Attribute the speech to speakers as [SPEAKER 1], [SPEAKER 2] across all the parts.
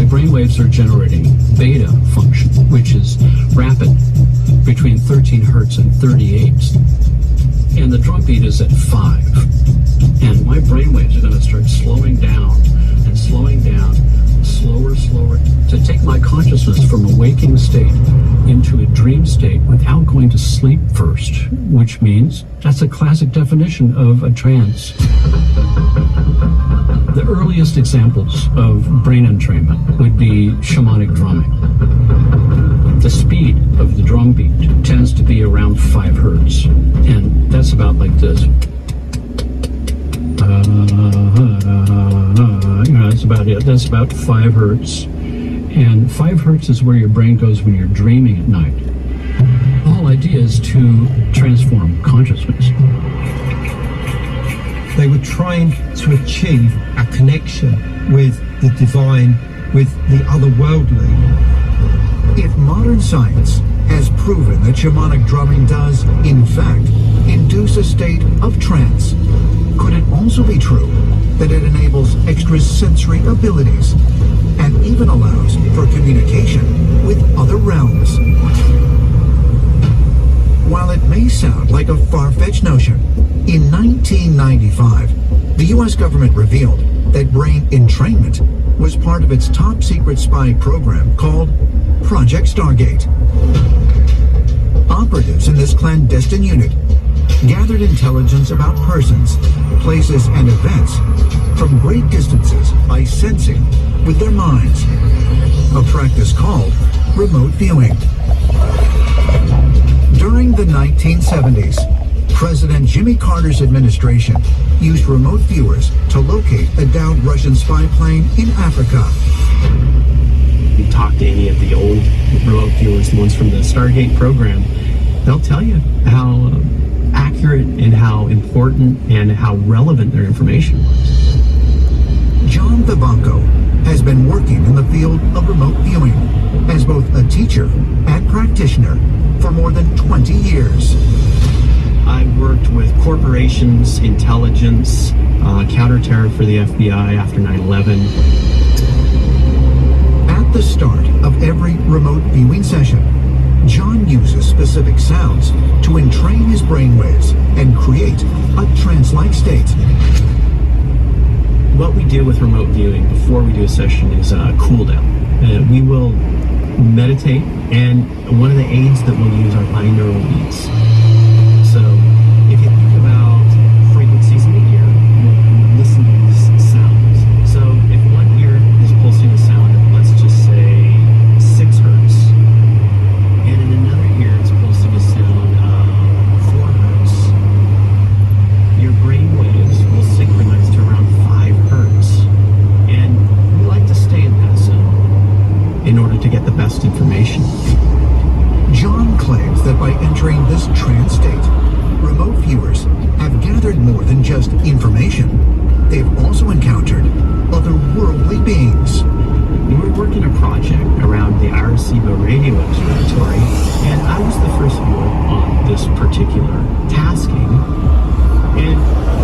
[SPEAKER 1] brainwaves are generating beta function, which is rapid, between 13 hertz and 38. And the drum beat is at 5. And my brainwaves are going to start slowing down and slowing down, slower, to take my consciousness from a waking state into a dream state without going to sleep first, which means that's a classic definition of a trance. The earliest examples of brain entrainment would be shamanic drumming. The speed of the drum beat tends to be around 5 hertz, and that's about like this. That's about it. That's about 5 hertz. And 5 hertz is where your brain goes when you're dreaming at night. The whole idea is to transform consciousness.
[SPEAKER 2] They were trying to achieve a connection with the divine, with the otherworldly.
[SPEAKER 3] If modern science has proven that shamanic drumming does, in fact, induce a state of trance, could it also be true that it enables extrasensory abilities and even allows for communication with other realms? While it may sound like a far-fetched notion, in 1995, the U.S. government revealed that brain entrainment was part of its top-secret spy program called Project Stargate. Operatives in this clandestine unit gathered intelligence about persons, places, and events from great distances by sensing with their minds, a practice called remote viewing. During the 1970s, President Jimmy Carter's administration used remote viewers to locate a downed Russian spy plane in Africa.
[SPEAKER 4] You talk to any of the old remote viewers, the ones from the Stargate program, they'll tell you how accurate and how important and how relevant their information was.
[SPEAKER 3] John Vivanco has been working in the field of remote viewing as both a teacher and practitioner for more than 20 years.
[SPEAKER 4] I worked with corporations, intelligence, counterterror for the FBI after 9/11.
[SPEAKER 3] At the start of every remote viewing session, John uses specific sounds to entrain his brainwaves and create a trance-like state.
[SPEAKER 4] What we do with remote viewing before we do a session is a cool down. We will meditate, and one of the aids that we'll use are binaural beats. So if you think about frequencies in the ear, we'll listen to these sounds. So if one ear is pulsing a sound of, let's just say, 6 hertz, and in another ear it's pulsing a sound of 4 hertz, your brain waves will synchronize to around 5 hertz. And we like to stay in that zone in order to get the best information.
[SPEAKER 3] John claims that by entering this trance state, remote viewers have gathered more than just information. They've also encountered otherworldly beings.
[SPEAKER 4] We were working a project around the Arecibo Radio Observatory, and I was the first viewer on this particular tasking. And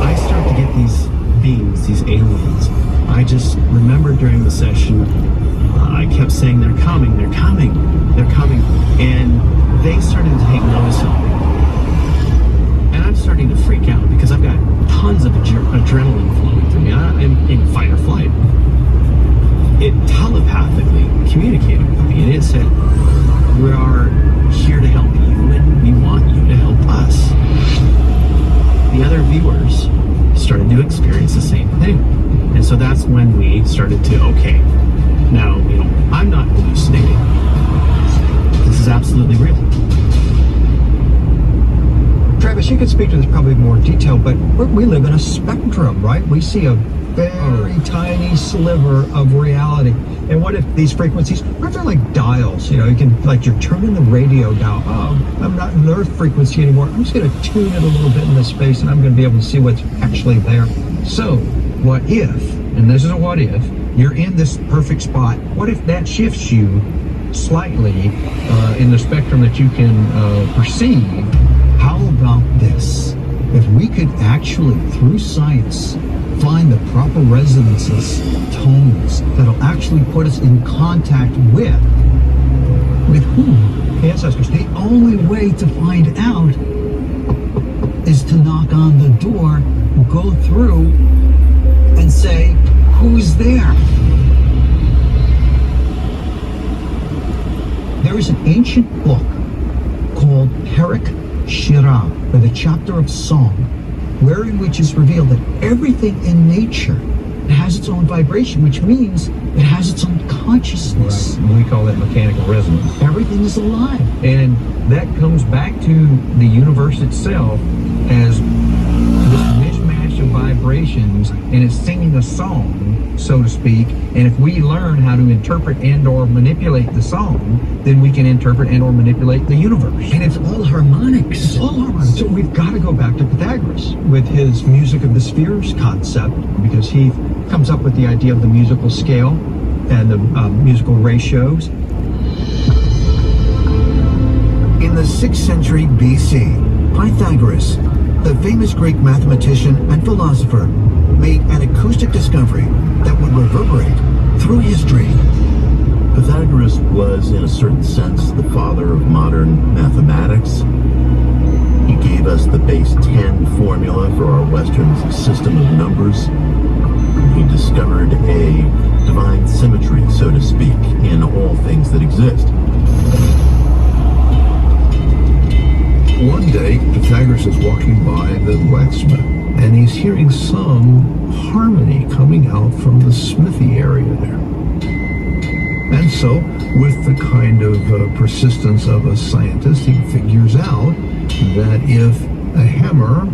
[SPEAKER 4] I start to get these beings, these aliens. I just remember during the session, I kept saying, they're coming, they're coming, they're coming. And they started to take notice of me. And I'm starting to freak out because I've got tons of adrenaline flowing through me. I'm in fight or flight. It telepathically communicated with me, and it said, we are here to help you, and we want you to help us. The other viewers started to experience the same thing. And so that's when we started to, okay, now, I'm not hallucinating. This is absolutely real.
[SPEAKER 2] Travis, you could speak to this probably in more detail, but we live in a spectrum, right? We see a very tiny sliver of reality. And what if these frequencies, what if they're like dials? You can, like, you're turning the radio dial. Oh, I'm not in Earth frequency anymore. I'm just going to tune it a little bit in this space, and I'm going to be able to see what's actually there. So, what if, and this is a what if, you're in this perfect spot, what if that shifts you slightly in the spectrum that you can perceive? How about this? If we could actually, through science, find the proper resonances, tones that'll actually put us in contact with whom? Ancestors. The only way to find out is to knock on the door, go through, and say, who's there? There is an ancient book called Perek Shirah, or the chapter of song, wherein which is revealed that everything in nature has its own vibration, which means it has its own consciousness.
[SPEAKER 5] Right. We call that mechanical resonance.
[SPEAKER 2] Everything is alive.
[SPEAKER 5] And that comes back to the universe itself as this mishmash of vibrations, and it's singing a song, so to speak. And if we learn how to interpret and or manipulate the song, then we can interpret and or manipulate the universe.
[SPEAKER 2] And it's all harmonics. It's all harmonics. So we've got to go back to Pythagoras with his music of the spheres concept, because he comes up with the idea of the musical scale and the musical ratios.
[SPEAKER 3] In the 6th century BC, Pythagoras, the famous Greek mathematician and philosopher, made an acoustic discovery that would reverberate through history.
[SPEAKER 6] Pythagoras was, in a certain sense, the father of modern mathematics. He gave us the base 10 formula for our Western system of numbers. He discovered a divine symmetry, so to speak, in all things that exist.
[SPEAKER 7] One day, Pythagoras is walking by the blacksmith, and he's hearing some harmony coming out from the smithy area there. And so, with the kind of persistence of a scientist, he figures out that if a hammer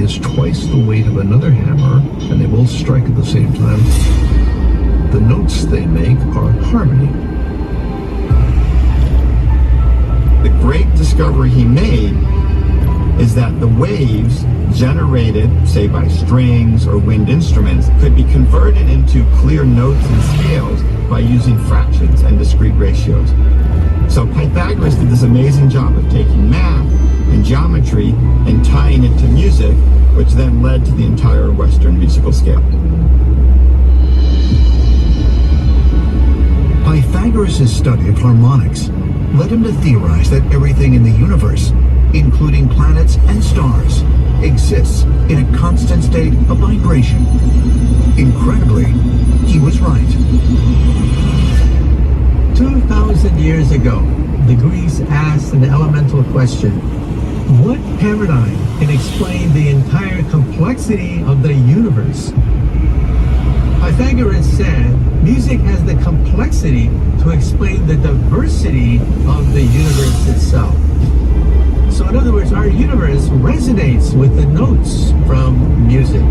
[SPEAKER 7] is twice the weight of another hammer, and they both strike at the same time, the notes they make are harmony.
[SPEAKER 8] The great discovery he made is that the waves generated, say by strings or wind instruments, could be converted into clear notes and scales by using fractions and discrete ratios. So Pythagoras did this amazing job of taking math and geometry and tying it to music, which then led to the entire Western musical scale.
[SPEAKER 3] Pythagoras' study of harmonics led him to theorize that everything in the universe, including planets and stars, exists in a constant state of vibration. Incredibly, he was right.
[SPEAKER 9] 2,000 years ago, the Greeks asked an elemental question: what paradigm can explain the entire complexity of the universe? Pythagoras said music has the complexity to explain the diversity of the universe itself. So in other words, our universe resonates with the notes from music.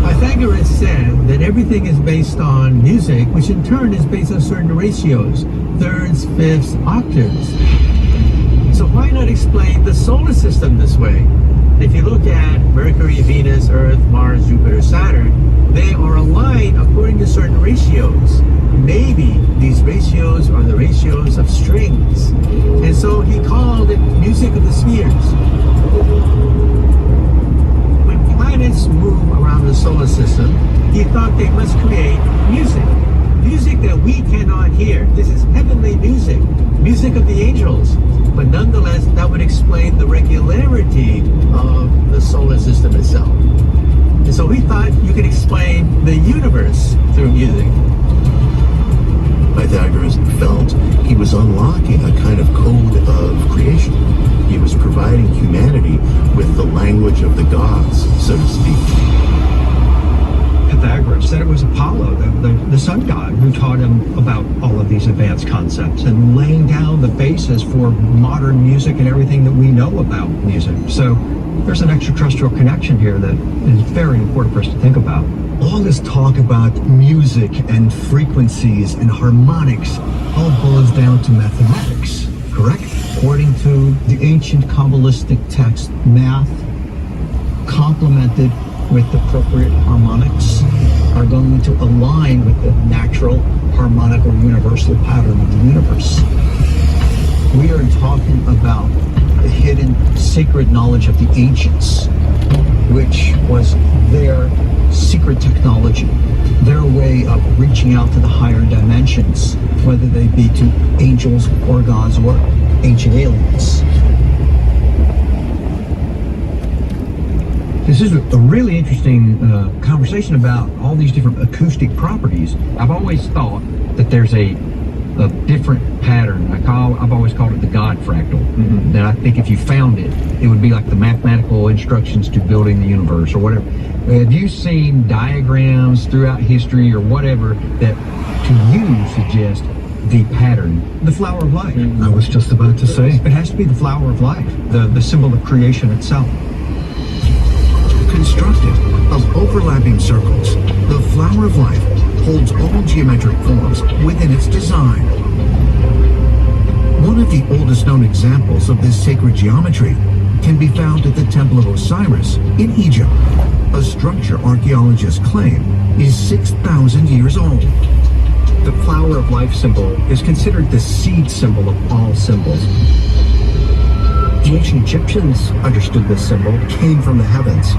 [SPEAKER 9] Pythagoras said that everything is based on music, which in turn is based on certain ratios, thirds, fifths, octaves. So why not explain the solar system this way? If you look at Mercury, Venus, Earth, Mars, Jupiter, Saturn, they are aligned according to certain ratios. Maybe these ratios are the ratios of strings. And so he called it music of the spheres. When planets move around the solar system, he thought they must create music. Music that we cannot hear. This is heavenly music. Music of the angels. But nonetheless, that would explain the regularity of the solar system itself. And so we thought you could explain the universe through music.
[SPEAKER 6] Pythagoras felt he was unlocking a kind of code of creation. He was providing humanity with the language of the gods, so to speak.
[SPEAKER 2] Pythagoras said it was Apollo, the sun god, who taught him about all of these advanced concepts and laying down the basis for modern music and everything that we know about music. So there's an extraterrestrial connection here that is very important for us to think about.
[SPEAKER 3] All this talk about music and frequencies and harmonics all boils down to mathematics, correct?
[SPEAKER 2] According to the ancient Kabbalistic text, math complemented with the appropriate harmonics are going to align with the natural harmonic or universal pattern of the universe. We are talking about the hidden sacred knowledge of the ancients. which was their secret technology, their way of reaching out to the higher dimensions, whether they be to angels or gods or ancient aliens.
[SPEAKER 5] This is a really interesting conversation about all these different acoustic properties. I've always thought that there's a different pattern. I've always called it the God fractal.
[SPEAKER 2] Mm-hmm.
[SPEAKER 5] That I think if you found it, it would be like the mathematical instructions to building the universe or whatever. Have you seen diagrams throughout history or whatever that to you suggest the pattern?
[SPEAKER 2] The flower of life.
[SPEAKER 7] I was just about to say.
[SPEAKER 2] It has to be the flower of life, the symbol of creation itself.
[SPEAKER 3] Constructed of overlapping circles, the flower of life holds all geometric forms within its design. One of the oldest known examples of this sacred geometry can be found at the Temple of Osiris in Egypt, a structure archaeologists claim is 6,000 years old.
[SPEAKER 2] The flower of life symbol is considered the seed symbol of all symbols. The ancient Egyptians understood this symbol, came from the heavens.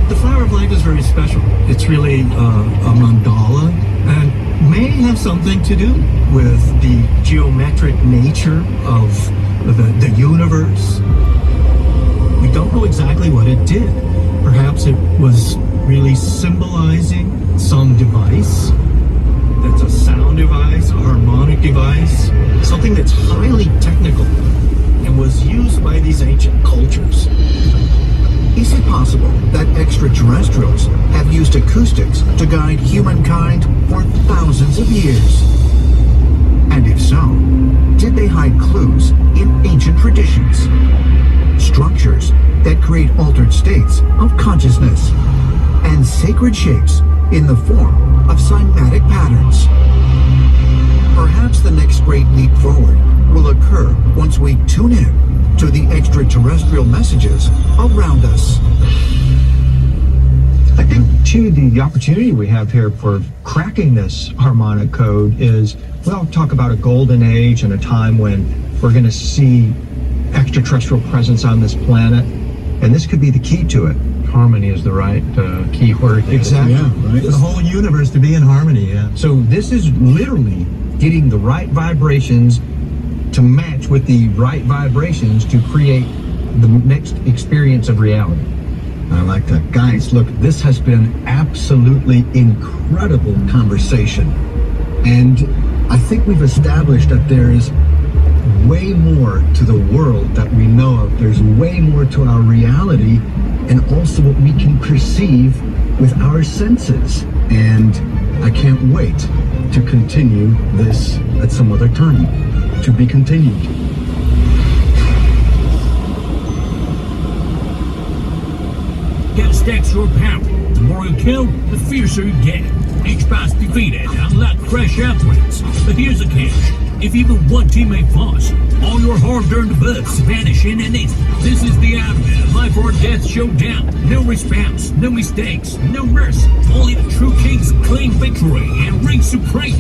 [SPEAKER 10] The flower of life is very special. It's really a mandala and may have something to do with the geometric nature of the universe. We don't know exactly what it did. Perhaps it was really symbolizing some device that's a sound device, a harmonic device, something that's highly technical and was used by these ancient cultures.
[SPEAKER 3] Is it possible that extraterrestrials have used acoustics to guide humankind for thousands of years? And if so, did they hide clues in ancient traditions? Structures that create altered states of consciousness and sacred shapes in the form of cymatic patterns. Perhaps the next great leap forward will occur once we tune in to the extraterrestrial messages around us.
[SPEAKER 2] I think, too, the opportunity we have here for cracking this harmonic code is, well, talk about a golden age and a time when we're going to see extraterrestrial presence on this planet, and this could be the key to it.
[SPEAKER 5] Harmony is the right key word.
[SPEAKER 2] Exactly.
[SPEAKER 7] Yeah, right.
[SPEAKER 9] The whole universe to be in harmony, yeah.
[SPEAKER 5] So this is literally getting the right vibrations to match with the right vibrations to create the next experience of reality.
[SPEAKER 7] I like that. Guys, look, this has been absolutely incredible conversation. And I think we've established that there is way more to the world that we know of. There's way more to our reality and also what we can perceive with our senses. And I can't wait to continue this at some other time. To be continued.
[SPEAKER 11] Gotta stack your power. The more you kill, the fiercer you get. Each boss defeated, unlock fresh upgrades. But here's the catch. If even one teammate falls, all your hard-earned buffs vanish in an instant. This is the ultimate life or death showdown. No response, no mistakes, no mercy. Only the true kings claim victory and reign supreme.